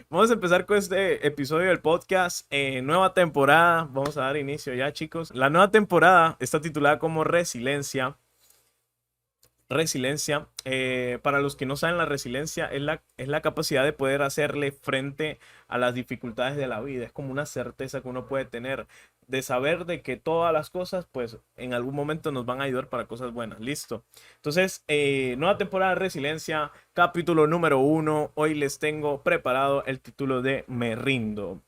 Vamos a empezar con este episodio del podcast. Nueva temporada. Vamos a dar inicio ya, chicos. La nueva temporada está titulada como Resiliencia. Resiliencia, para los que no saben, la resiliencia es la capacidad de poder hacerle frente a las dificultades de la vida. Es como una certeza que uno puede tener de saber de que todas las cosas, pues en algún momento nos van a ayudar para cosas buenas. Listo. Entonces, nueva temporada de resiliencia, capítulo número 1. Hoy les tengo preparado el título de Me rindo.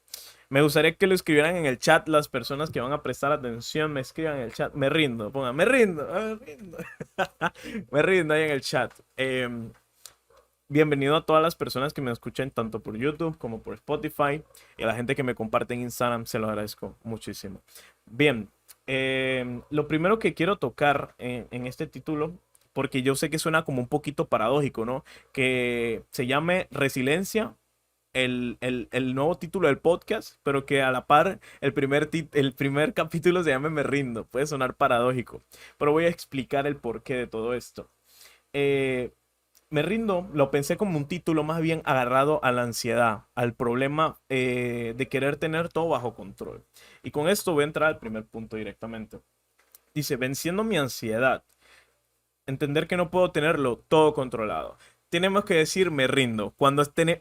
Me gustaría que lo escribieran en el chat las personas que van a prestar atención. Me escriban en el chat. Me rindo. Pongan, me rindo. Me rindo. Me rindo ahí en el chat. Bienvenido a todas las personas que me escuchan tanto por YouTube como por Spotify. Y a la gente que me comparte en Instagram. Se lo agradezco muchísimo. Bien. Lo primero que quiero tocar en este título, porque yo sé que suena como un poquito paradójico, ¿no? Que se llame Resiliencia, el nuevo título del podcast, pero que a la par el primer capítulo se llame Me rindo. Puede sonar paradójico, pero voy a explicar el porqué de todo esto. Eh, Me rindo, lo pensé como un título más bien agarrado a la ansiedad, al problema de querer tener todo bajo control. Y con esto voy a entrar al primer punto directamente. Dice, venciendo mi ansiedad, entender que no puedo tenerlo todo controlado. Tenemos que decir me rindo.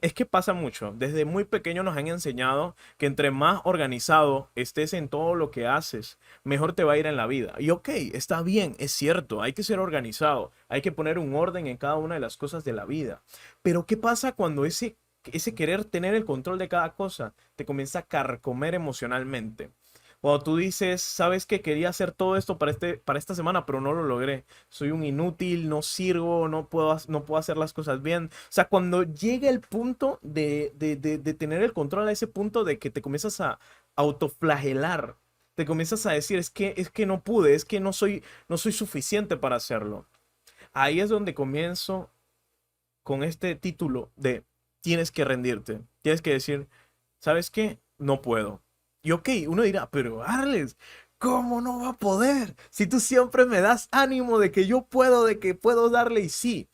Es que pasa mucho. Desde muy pequeño nos han enseñado que entre más organizado estés en todo lo que haces, mejor te va a ir en la vida. Y ok, está bien, es cierto, hay que ser organizado, hay que poner un orden en cada una de las cosas de la vida. Pero ¿qué pasa cuando ese querer tener el control de cada cosa te comienza a carcomer emocionalmente? Cuando tú dices, sabes que quería hacer todo esto para esta semana, pero no lo logré. Soy un inútil, no sirvo, no puedo hacer las cosas bien. O sea, cuando llega el punto de tener el control, a ese punto de que te comienzas a autoflagelar, te comienzas a decir, es que no pude, es que no soy suficiente para hacerlo. Ahí es donde comienzo con este título de tienes que rendirte. Tienes que decir, ¿sabes qué? No puedo. Y ok, uno dirá, pero Arles, ¿cómo no va a poder? Si tú siempre me das ánimo de que yo puedo, de que puedo darle y sí,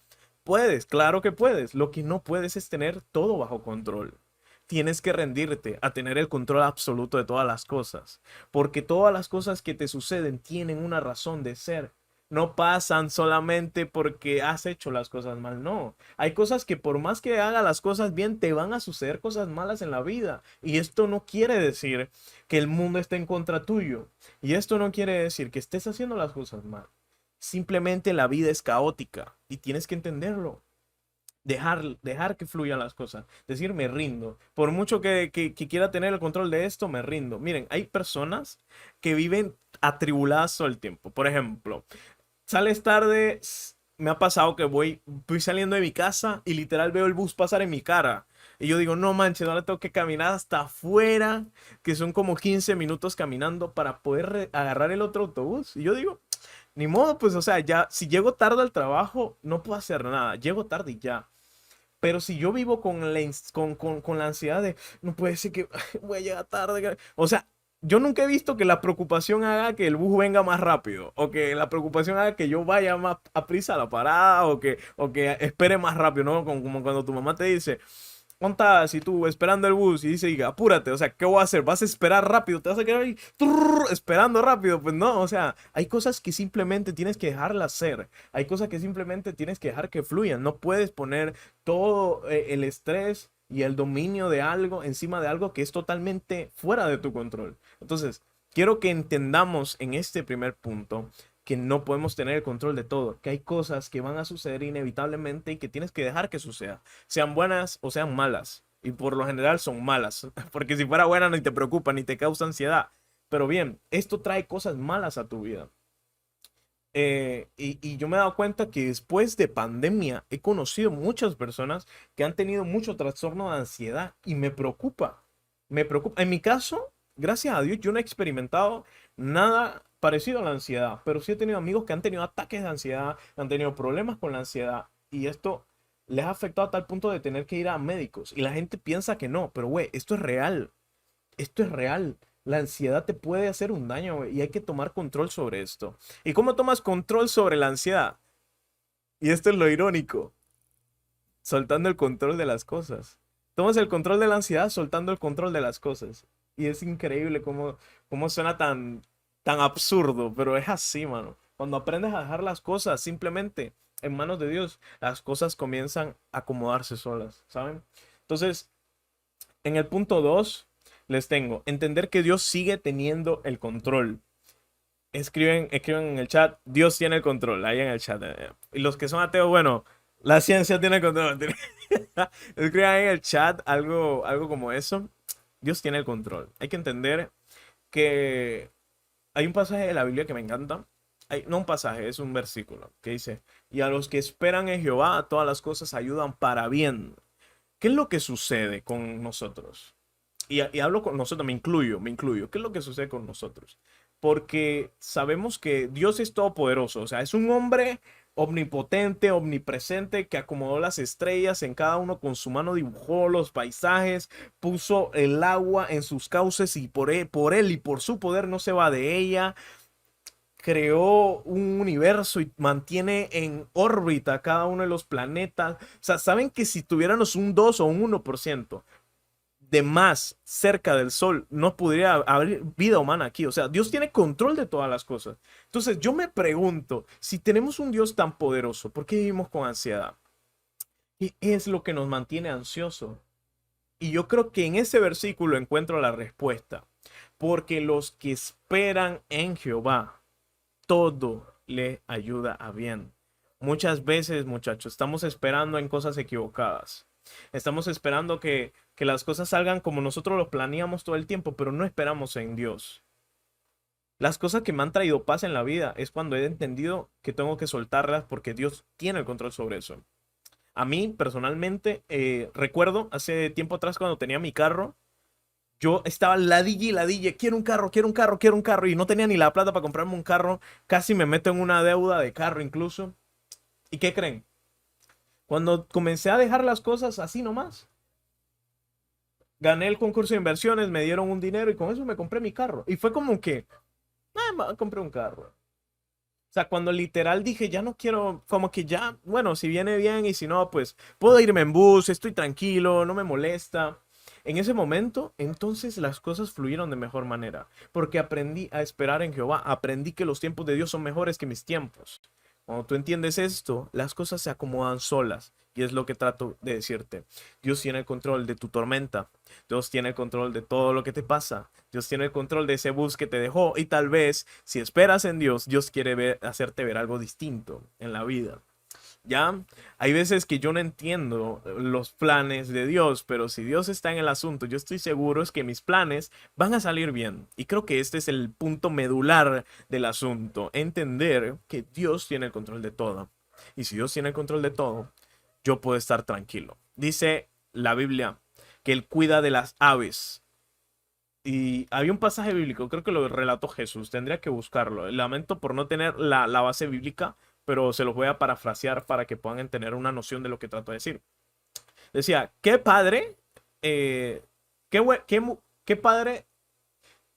puedes, claro que puedes. Lo que no puedes es tener todo bajo control. Tienes que rendirte a tener el control absoluto de todas las cosas, porque todas las cosas que te suceden tienen una razón de ser. No pasan solamente porque has hecho las cosas mal, no. Hay cosas que por más que hagas las cosas bien, te van a suceder cosas malas en la vida. Y esto no quiere decir que el mundo esté en contra tuyo. Y esto no quiere decir que estés haciendo las cosas mal. Simplemente la vida es caótica y tienes que entenderlo. Dejar que fluyan las cosas. Decir, me rindo. Por mucho que quiera tener el control de esto, me rindo. Miren, hay personas que viven atribuladas todo el tiempo. Por ejemplo, sales tarde, me ha pasado que voy saliendo de mi casa y literal veo el bus pasar en mi cara. Y yo digo, no manches, ahora tengo que caminar hasta afuera, que son como 15 minutos caminando para poder agarrar el otro autobús. Y yo digo, ni modo, pues, o sea, ya, si llego tarde al trabajo, no puedo hacer nada. Llego tarde y ya. Pero si yo vivo con la ansiedad de, no puede ser que voy a llegar tarde. O sea, yo nunca he visto que la preocupación haga que el bus venga más rápido, o que la preocupación haga que yo vaya más a prisa a la parada, o que espere más rápido, ¿no? Como cuando tu mamá te dice, ¿cuántas? Y tú esperando el bus y dice, apúrate, o sea, ¿qué voy a hacer? ¿Vas a esperar rápido? ¿Te vas a quedar ahí esperando rápido? Pues no, o sea, hay cosas que simplemente tienes que dejarlas ser, hay cosas que simplemente tienes que dejar que fluyan, no puedes poner todo el estrés y el dominio de algo encima de algo que es totalmente fuera de tu control. Entonces, quiero que entendamos en este primer punto que no podemos tener el control de todo, que hay cosas que van a suceder inevitablemente y que tienes que dejar que suceda, sean buenas o sean malas. Y por lo general son malas, porque si fuera buena ni te preocupa ni te causa ansiedad. Pero bien, esto trae cosas malas a tu vida. Y yo me he dado cuenta que después de pandemia he conocido muchas personas que han tenido mucho trastorno de ansiedad y me preocupa. Me preocupa. En mi caso, gracias a Dios, yo no he experimentado nada parecido a la ansiedad, pero sí he tenido amigos que han tenido ataques de ansiedad, han tenido problemas con la ansiedad y esto les ha afectado a tal punto de tener que ir a médicos. Y la gente piensa que no, pero güey, esto es real. Esto es real. La ansiedad te puede hacer un daño, güey, y hay que tomar control sobre esto. ¿Y cómo tomas control sobre la ansiedad? Y esto es lo irónico, soltando el control de las cosas. Tomas el control de la ansiedad soltando el control de las cosas. Y es increíble cómo suena tan absurdo, pero es así, mano. Cuando aprendes a dejar las cosas simplemente en manos de Dios, las cosas comienzan a acomodarse solas, ¿saben? Entonces, en el punto 2 les tengo, entender que Dios sigue teniendo el control. Escriben en el chat, Dios tiene el control, ahí en el chat. Y los que son ateos, bueno, la ciencia tiene el control. Escriban ahí en el chat algo como eso. Dios tiene el control. Hay que entender que hay un pasaje de la Biblia que me encanta. No un pasaje, es un versículo que dice, y a los que esperan en Jehová, todas las cosas ayudan para bien. ¿Qué es lo que sucede con nosotros? Y hablo con nosotros, me incluyo. ¿Qué es lo que sucede con nosotros? Porque sabemos que Dios es todopoderoso, o sea, es un hombre omnipotente, omnipresente, que acomodó las estrellas en cada uno con su mano, dibujó los paisajes, puso el agua en sus cauces y por él y por su poder no se va de ella. Creó un universo y mantiene en órbita cada uno de los planetas. O sea, saben que si tuviéramos un 2 o un 1% de más cerca del Sol, no podría haber vida humana aquí. O sea, Dios tiene control de todas las cosas. Entonces, yo me pregunto, si tenemos un Dios tan poderoso, ¿por qué vivimos con ansiedad? ¿Qué es lo que nos mantiene ansioso? Y yo creo que en ese versículo encuentro la respuesta. Porque los que esperan en Jehová, todo le ayuda a bien. Muchas veces, muchachos, estamos esperando en cosas equivocadas. Estamos esperando que las cosas salgan como nosotros lo planeamos todo el tiempo, pero no esperamos en Dios. Las cosas que me han traído paz en la vida es cuando he entendido que tengo que soltarlas porque Dios tiene el control sobre eso. A mí, personalmente, recuerdo hace tiempo atrás cuando tenía mi carro, yo estaba ladilla y ladilla, quiero un carro, quiero un carro, quiero un carro, y no tenía ni la plata para comprarme un carro, casi me meto en una deuda de carro incluso. ¿Y qué creen? Cuando comencé a dejar las cosas así nomás, gané el concurso de inversiones, me dieron un dinero y con eso me compré mi carro. Y fue como que, compré un carro. O sea, cuando literal dije, ya no quiero, como que ya, bueno, si viene bien y si no, pues puedo irme en bus, estoy tranquilo, no me molesta. En ese momento, entonces las cosas fluyeron de mejor manera, porque aprendí a esperar en Jehová, aprendí que los tiempos de Dios son mejores que mis tiempos. Cuando tú entiendes esto, las cosas se acomodan solas, y es lo que trato de decirte. Dios tiene el control de tu tormenta, Dios tiene el control de todo lo que te pasa, Dios tiene el control de ese bus que te dejó, y tal vez, si esperas en Dios, Dios quiere hacerte ver algo distinto en la vida. ¿Ya? Hay veces que yo no entiendo los planes de Dios, pero si Dios está en el asunto, yo estoy seguro es que mis planes van a salir bien. Y creo que este es el punto medular del asunto, entender que Dios tiene el control de todo. Y si Dios tiene el control de todo, yo puedo estar tranquilo. Dice la Biblia que Él cuida de las aves. Y había un pasaje bíblico, creo que lo relató Jesús, tendría que buscarlo. Lamento por no tener la base bíblica, pero se los voy a parafrasear para que puedan tener una noción de lo que trato de decir. Decía, ¿qué padre, eh, qué padre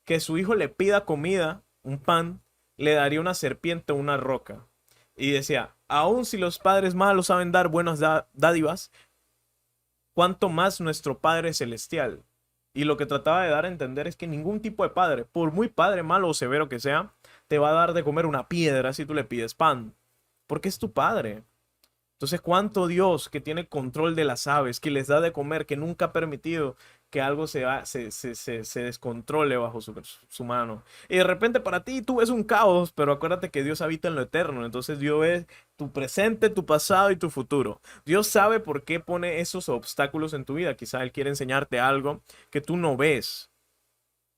que su hijo le pida comida, un pan, le daría una serpiente o una roca? Y decía, aun si los padres malos saben dar buenas dádivas, cuánto más nuestro Padre Celestial. Y lo que trataba de dar a entender es que ningún tipo de padre, por muy padre malo o severo que sea, te va a dar de comer una piedra si tú le pides pan, porque es tu padre. Entonces, ¿cuánto Dios que tiene control de las aves, que les da de comer, que nunca ha permitido que algo se descontrole bajo su mano? Y de repente para ti tú ves un caos, pero acuérdate que Dios habita en lo eterno. Entonces Dios ve tu presente, tu pasado y tu futuro. Dios sabe por qué pone esos obstáculos en tu vida. Quizá Él quiere enseñarte algo que tú no ves,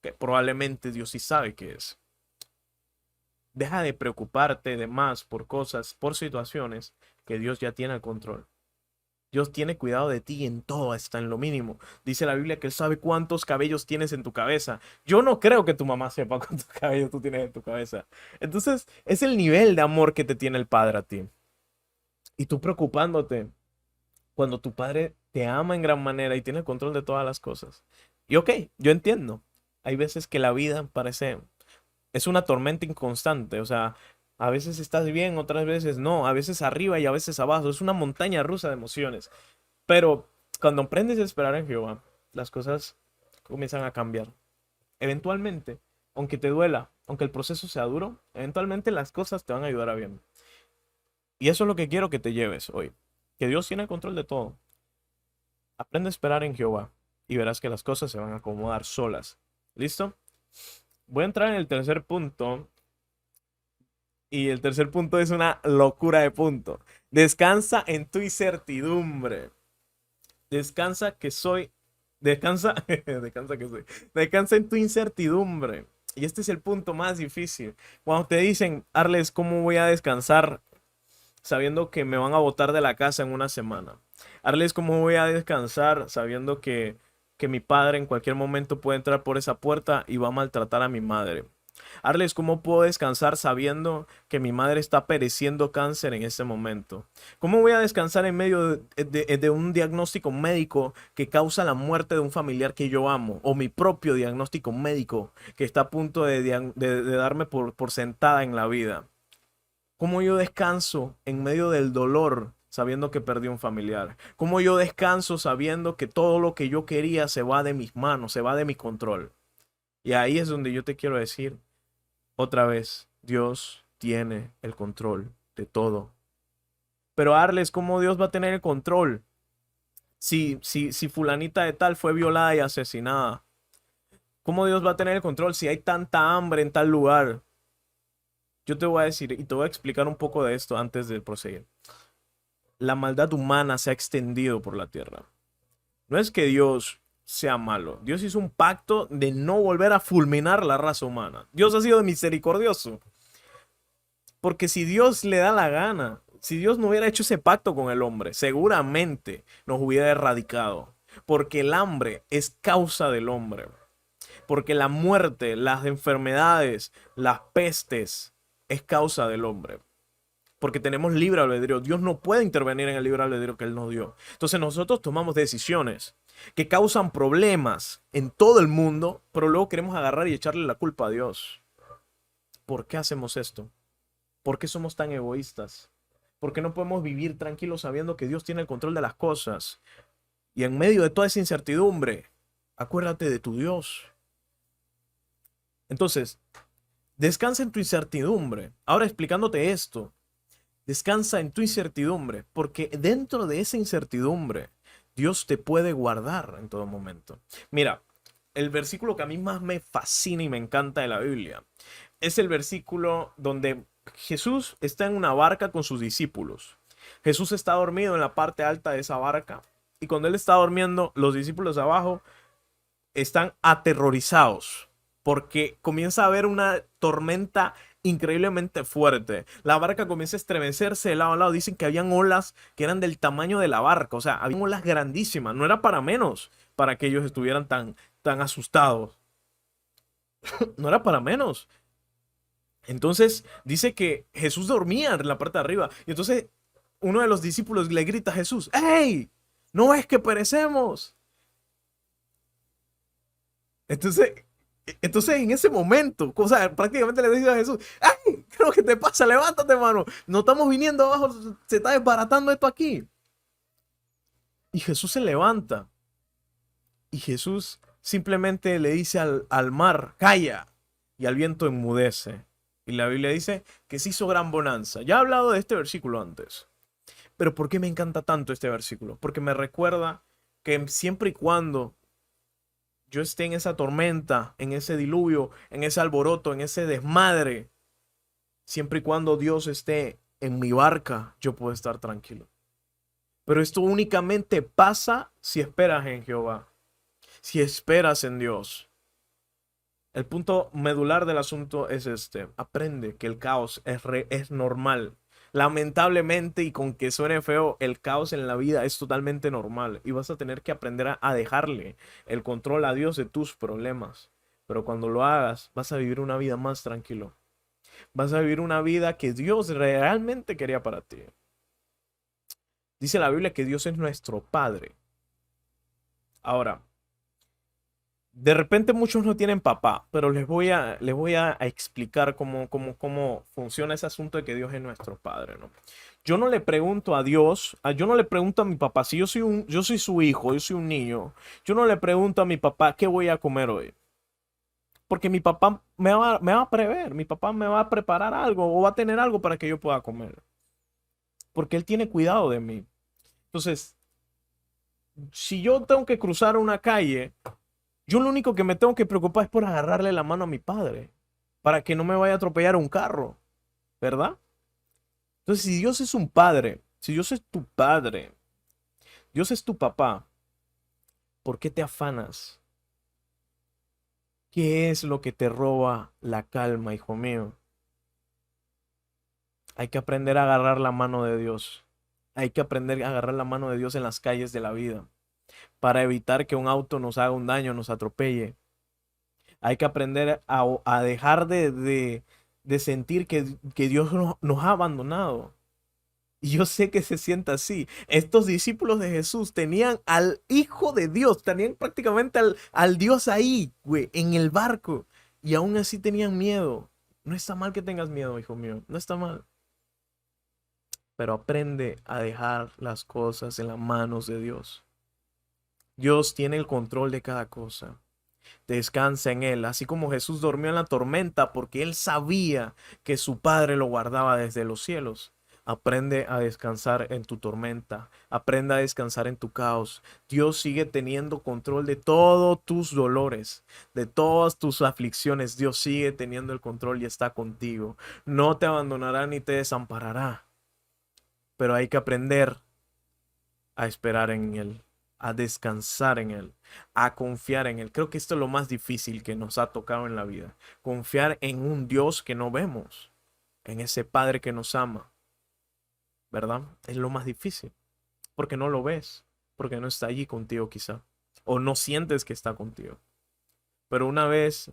que probablemente Dios sí sabe qué es. Deja de preocuparte de más por cosas, por situaciones que Dios ya tiene el control. Dios tiene cuidado de ti en todo, hasta en lo mínimo. Dice la Biblia que Él sabe cuántos cabellos tienes en tu cabeza. Yo no creo que tu mamá sepa cuántos cabellos tú tienes en tu cabeza. Entonces, es el nivel de amor que te tiene el Padre a ti. Y tú preocupándote cuando tu Padre te ama en gran manera y tiene el control de todas las cosas. Y ok, yo entiendo. Hay veces que la vida parece es una tormenta inconstante, o sea, a veces estás bien, otras veces no, a veces arriba y a veces abajo, es una montaña rusa de emociones. Pero Cuando aprendes a esperar en Jehová, las cosas comienzan a cambiar. Eventualmente, aunque te duela, aunque el proceso sea duro, eventualmente las cosas te van a ayudar a bien. Y eso es lo que quiero que te lleves hoy. Que Dios tiene el control de todo. Aprende a esperar en Jehová y verás que las cosas se van a acomodar solas. ¿Listo? Voy a entrar en el tercer punto. Y el tercer punto es una locura de punto. Descansa en tu incertidumbre. Descansa que soy. Descansa. Descansa que soy. Descansa en tu incertidumbre. Y este es el punto más difícil. Cuando te dicen, Arles, ¿cómo voy a descansar sabiendo que me van a botar de la casa en una semana? Arles, ¿cómo voy a descansar sabiendo que mi padre en cualquier momento puede entrar por esa puerta y va a maltratar a mi madre? Arles, ¿cómo puedo descansar sabiendo que mi madre está pereciendo cáncer en este momento? ¿Cómo voy a descansar en medio de un diagnóstico médico que causa la muerte de un familiar que yo amo? O mi propio diagnóstico médico que está a punto de darme por sentada en la vida. ¿Cómo yo descanso en medio del dolor sabiendo que perdí un familiar? ¿Cómo yo descanso sabiendo que todo lo que yo quería se va de mis manos, se va de mi control? Y ahí es donde yo te quiero decir otra vez, Dios tiene el control de todo. Pero Arles, ¿cómo Dios va a tener el control? Si fulanita de tal fue violada y asesinada. ¿Cómo Dios va a tener el control si hay tanta hambre en tal lugar? Yo te voy a decir y te voy a explicar un poco de esto antes de proseguir. La maldad humana se ha extendido por la tierra. No es que Dios sea malo. Dios hizo un pacto de no volver a fulminar la raza humana. Dios ha sido misericordioso. Porque si Dios le da la gana, si Dios no hubiera hecho ese pacto con el hombre, seguramente nos hubiera erradicado. Porque el hambre es causa del hombre. Porque la muerte, las enfermedades, las pestes es causa del hombre. Porque tenemos libre albedrío. Dios no puede intervenir en el libre albedrío que Él nos dio. Entonces nosotros tomamos decisiones que causan problemas en todo el mundo, pero luego queremos agarrar y echarle la culpa a Dios. ¿Por qué hacemos esto? ¿Por qué somos tan egoístas? ¿Por qué no podemos vivir tranquilos sabiendo que Dios tiene el control de las cosas? Y en medio de toda esa incertidumbre, acuérdate de tu Dios. Entonces, descansa en tu incertidumbre. Ahora explicándote esto, descansa en tu incertidumbre, porque dentro de esa incertidumbre, Dios te puede guardar en todo momento. Mira, el versículo que a mí más me fascina y me encanta de la Biblia es el versículo donde Jesús está en una barca con sus discípulos. Jesús está dormido en la parte alta de esa barca y cuando él está durmiendo, los discípulos de abajo están aterrorizados porque comienza a haber una tormenta increíblemente fuerte. La barca comienza a estremecerse de lado a lado. Dicen que habían olas que eran del tamaño de la barca, o sea, habían olas grandísimas. No era para menos para que ellos estuvieran tan asustados. No era para menos. Entonces dice que Jesús dormía en la parte de arriba. Y entonces uno de los discípulos le grita a Jesús, ¡Ey! ¿No es que perecemos? Entonces, entonces en ese momento, o sea, prácticamente le dice a Jesús, ¡Ay! ¿Qué es lo que te pasa? Levántate, hermano. No estamos viniendo abajo, se está desbaratando esto aquí. Y Jesús se levanta. Y Jesús simplemente le dice al mar, calla. Y al viento enmudece. Y la Biblia dice que se hizo gran bonanza. Ya he hablado de este versículo antes. Pero ¿por qué me encanta tanto este versículo? Porque me recuerda que siempre y cuando yo esté en esa tormenta, en ese diluvio, en ese alboroto, en ese desmadre, siempre y cuando Dios esté en mi barca, yo puedo estar tranquilo. Pero esto únicamente pasa si esperas en Jehová, si esperas en Dios. El punto medular del asunto es este. Aprende que el caos es normal. Lamentablemente, y con que suene feo, el caos en la vida es totalmente normal. Y vas a tener que aprender a dejarle el control a Dios de tus problemas. Pero cuando lo hagas, vas a vivir una vida más tranquilo. Vas a vivir una vida que Dios realmente quería para ti. Dice la Biblia que Dios es nuestro Padre. Ahora, De repente muchos no tienen papá, pero les voy a explicar cómo funciona ese asunto de que Dios es nuestro padre, ¿no? Yo no le pregunto a Dios, yo no le pregunto a mi papá, si yo soy su hijo, yo soy un niño, yo no le pregunto a mi papá qué voy a comer hoy. Porque mi papá me va a prever, mi papá me va a preparar algo o va a tener algo para que yo pueda comer. Porque él tiene cuidado de mí. Entonces, si yo tengo que cruzar una calle, yo lo único que me tengo que preocupar es por agarrarle la mano a mi padre, para que no me vaya a atropellar un carro, ¿verdad? Entonces, si Dios es un padre, si Dios es tu padre, Dios es tu papá, ¿por qué te afanas? ¿Qué es lo que te roba la calma, hijo mío? Hay que aprender a agarrar la mano de Dios. Hay que aprender a agarrar la mano de Dios en las calles de la vida para evitar que un auto nos haga un daño, nos atropelle. Hay que aprender a dejar de sentir que Dios nos ha abandonado. Y yo sé que se sienta así. Estos discípulos de Jesús tenían al Hijo de Dios, tenían prácticamente al Dios ahí, güey, en el barco. Y aún así tenían miedo. No está mal que tengas miedo, hijo mío. No está mal. Pero aprende a dejar las cosas en las manos de Dios. Dios tiene el control de cada cosa. Descansa en Él, así como Jesús durmió en la tormenta porque Él sabía que su Padre lo guardaba desde los cielos. Aprende a descansar en tu tormenta, aprende a descansar en tu caos. Dios sigue teniendo control de todos tus dolores, de todas tus aflicciones. Dios sigue teniendo el control y está contigo. No te abandonará ni te desamparará, pero hay que aprender a esperar en Él, a descansar en Él, a confiar en Él. Creo que esto es lo más difícil que nos ha tocado en la vida. Confiar en un Dios que no vemos, en ese Padre que nos ama, ¿verdad? Es lo más difícil, porque no lo ves, porque no está allí contigo quizá, o no sientes que está contigo. Pero una vez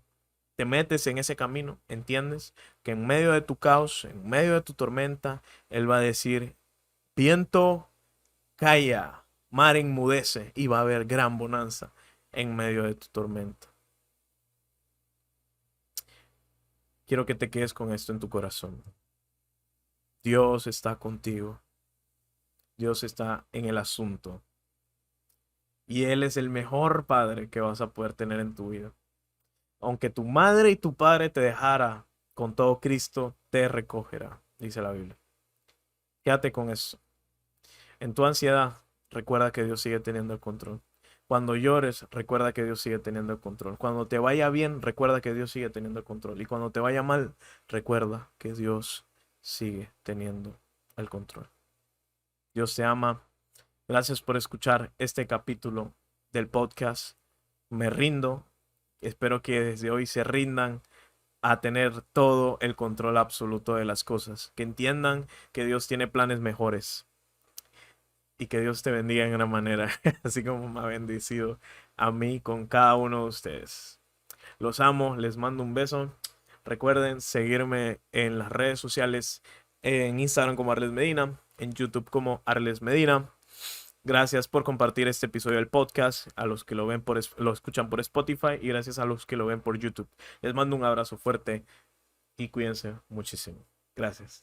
te metes en ese camino, entiendes que en medio de tu caos, en medio de tu tormenta, Él va a decir, viento, calla, mar enmudece y va a haber gran bonanza en medio de tu tormenta. Quiero que te quedes con esto en tu corazón. Dios está contigo. Dios está en el asunto. Y Él es el mejor padre que vas a poder tener en tu vida. Aunque tu madre y tu padre te dejara, con todo Cristo te recogerá, dice la Biblia. Quédate con eso. En tu ansiedad, recuerda que Dios sigue teniendo el control. Cuando llores, recuerda que Dios sigue teniendo el control. Cuando te vaya bien, recuerda que Dios sigue teniendo el control. Y cuando te vaya mal, recuerda que Dios sigue teniendo el control. Dios te ama. Gracias por escuchar este capítulo del podcast. Me rindo. Espero que desde hoy se rindan a tener todo el control absoluto de las cosas. Que entiendan que Dios tiene planes mejores. Y que Dios te bendiga en gran manera, así como me ha bendecido a mí con cada uno de ustedes. Los amo, les mando un beso. Recuerden seguirme en las redes sociales, en Instagram como Arles Medina, en YouTube como Arles Medina. Gracias por compartir este episodio del podcast, a los que lo escuchan por Spotify y gracias a los que lo ven por YouTube. Les mando un abrazo fuerte y cuídense muchísimo. Gracias.